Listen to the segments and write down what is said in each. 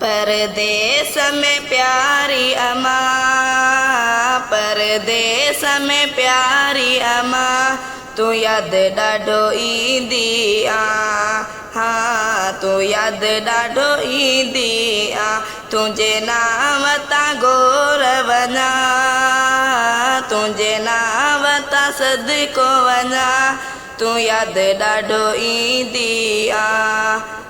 परदेस में प्यारी अम्मा, परदेस में प्यारी अम्मा, तू याद ॾाढो ईंदी आ। हाँ तू याद ॾाढो ईंदी आ। तुंहिंजे नाम तां गोर वञा, तुंहिंजे नाम तां सदको वञा, तू याद ॾाढो ईंदी आ।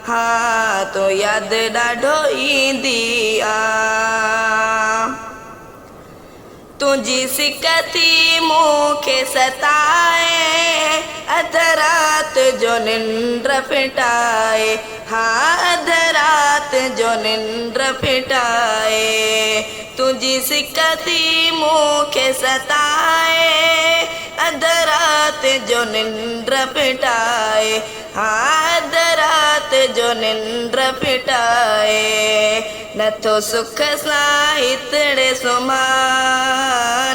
हाँ तू याद ॾाढो ईंदी आ। तुझी सिकती मूंखे सताए, अध रात जो निंड फिटाए। हाँ अध रात जो निंड फिटाए। तुझी सिकती मूंखे सताए, अध रात जो निंड फिटाए। हाँ अध रात जो निंड फिटाए। नथो सुख सां हितड़े सुमा,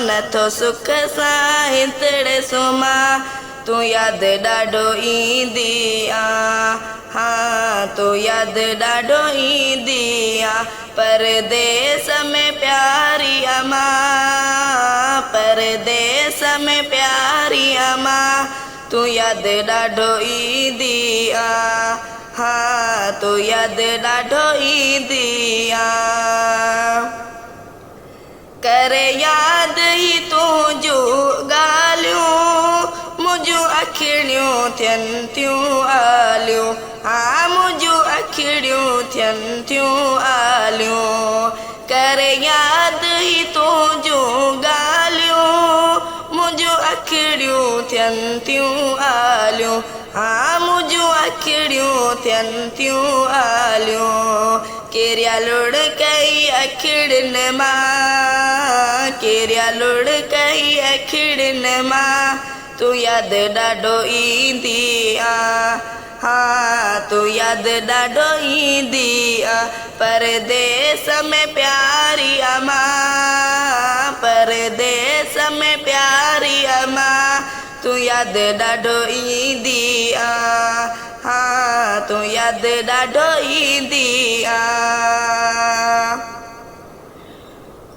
नथो सुख सां हितड़े सुमा, तू याद ॾाढो ईंदी आ। हाँ तू याद ॾाढो ईंदी आ। परदेस में प्यारी अम्मा, परदेस में प्यारी अम्मा, तू याद ॾाढो ईंदी आ। हाँ तू याद ॾाढो ईंदी आ। करे याद ही तुझूं ॻाल्हियूं, मुंहिंजूं अखिड़ियूं थियनि थियूं आलियूं। हाँ मुंहिंजूं अखिड़ियूं थियनि थियूं आलियूं। करे याद ही तुझूं ॻाल्हियूं, मुंहिंजूं अखिड़ियूं थियनि थियूं आलियूं। हाँ मुंहिंजूं अखिड़ियूं थियनि थियूं आलियूं। केरिया लुड़ कई अखिड़ियुनि मां, केरिया लुड़ कई अखिड़ियुनि मां, तू याद ॾाढो ईंदी आ। हाँ तू याद ॾाढो ईंदी आ। परदेस में प्यारी अम्मा, परदेस में प्यारी अम्मा, तू याद ॾाढो ईंदी आ। हाँ तू याद ॾाढो ईंदी आ।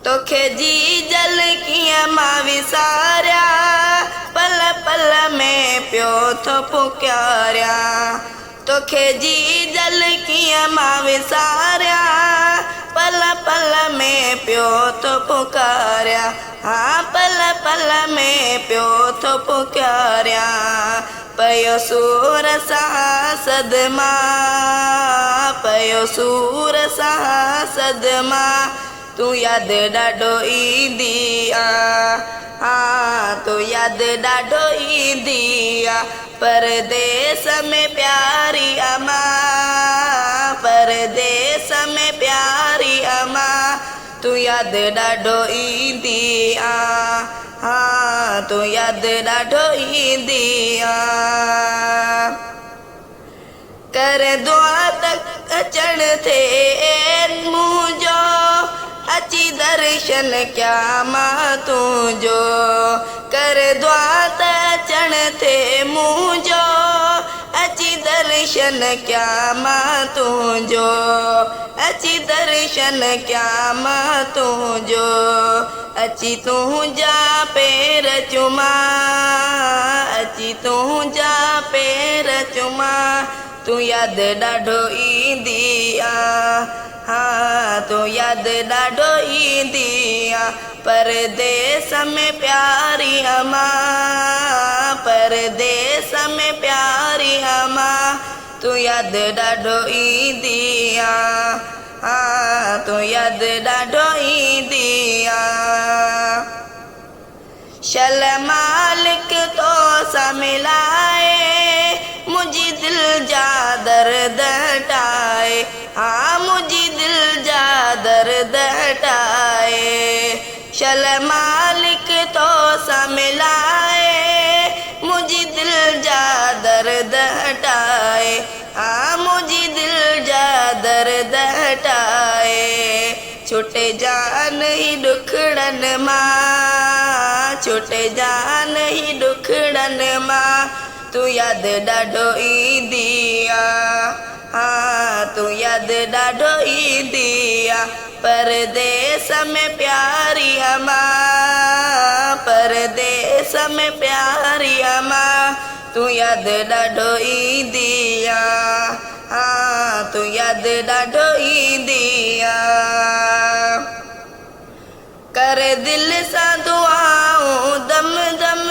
तोखे जी जल कीअं मां विसारिया, पल पल में पियो थो पुकारिया। तोखे जी जल कीअं मां विसारिया, पल पल में पियो थो पुकारिया। हाँ पल पल में पियो थो पुकारिया। पयो सूर सां सदमा, पयो सूर सां सदमा, तू याद ॾाढो ईंदी आ। हाँ तू याद ॾाढो ईंदी आ। परदेस में प्यारी अम्मा, परदेस में प्यारी अम्मा, तू याद ॾाढो ईंदी आ। हाँ तू याद ॾाढो ईंदी आ। कर दुआ तक अचण थे मुंहिंजो, अची दर्शन क्या मां तुंहिंजो। कर दुआ त अचण थे मुंहिंजो, अची दर्शन क्या मां तुंहिंजो। अची दर्शन क्या मां तुंहिंजो। अची तुंहिंजा पेर चुमा, अची तुंहिंजा पेर चुमा, तू याद ॾाढो ईंदी आ। हाँ तू याद ॾाढो ईंदी आ। परदेस में प्यारी अम्मा, परदेस में प्यारी अम्मा, तू याद ॾाढो ईंदी आ। हाँ तू याद ॾाढो ईंदी आ। शल मालिक तो सा मिलाए, मुंहिंजी दिल जा दर्द हटाए। हाँ मुंहिंजी दिल जा दर्द हटाए। शल मालिक तो सा मिलाए, मुंहिंजी दिल जा दर्द हटाए। हाँ मुंहिंजी दिल जा दर्द हटाए। छुटे जान ही ॾुखड़नि मां, छुटे जान ही ॾुखड़नि मां, तू याद ॾाढो ईंदी आ। हाँ तू याद ॾाढो ईंदी आ परदेस में प्यारी मां परदेस में प्यारी मां तू याद ॾाढो ईंदी आ हाँ तू याद ॾाढो ईंदी आ कर दिल सां दुआऊं दम दम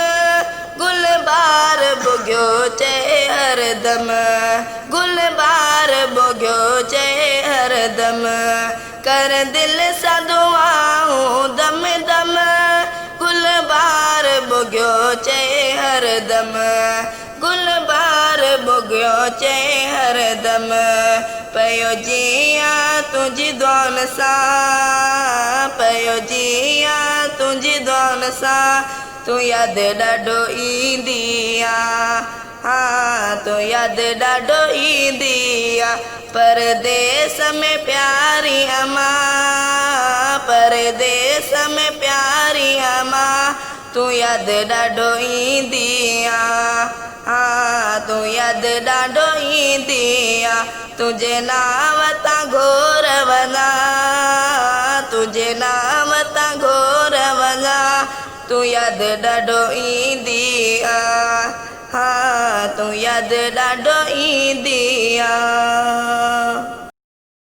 गुल बार बुग्यो चए हरदम गुल बार बुग्यो चए हरदम कर दिल सां दुआऊं दम दम गुल बार बुग्यो चए हरदम गुल बार बुग्यो चए हरदम पयो जियां तुंहिंजी दुआन सां पयो जियां तुंहिंजी दुआन सां तू याद ॾाढो ईंदी आ हाँ तू याद ॾाढो ईंदी आ परदेस में प्यारी मां परदेस में प्यारी मां तू याद ॾाढो ईंदी आ हाँ तू याद ॾाढो ईंदी आ तुझे नाम तां घोर वञा तुझे नाम तां घोर वञा तू याद ॾाढो ईंदी आ हाँ तू याद ॾाढो ईंदी आ।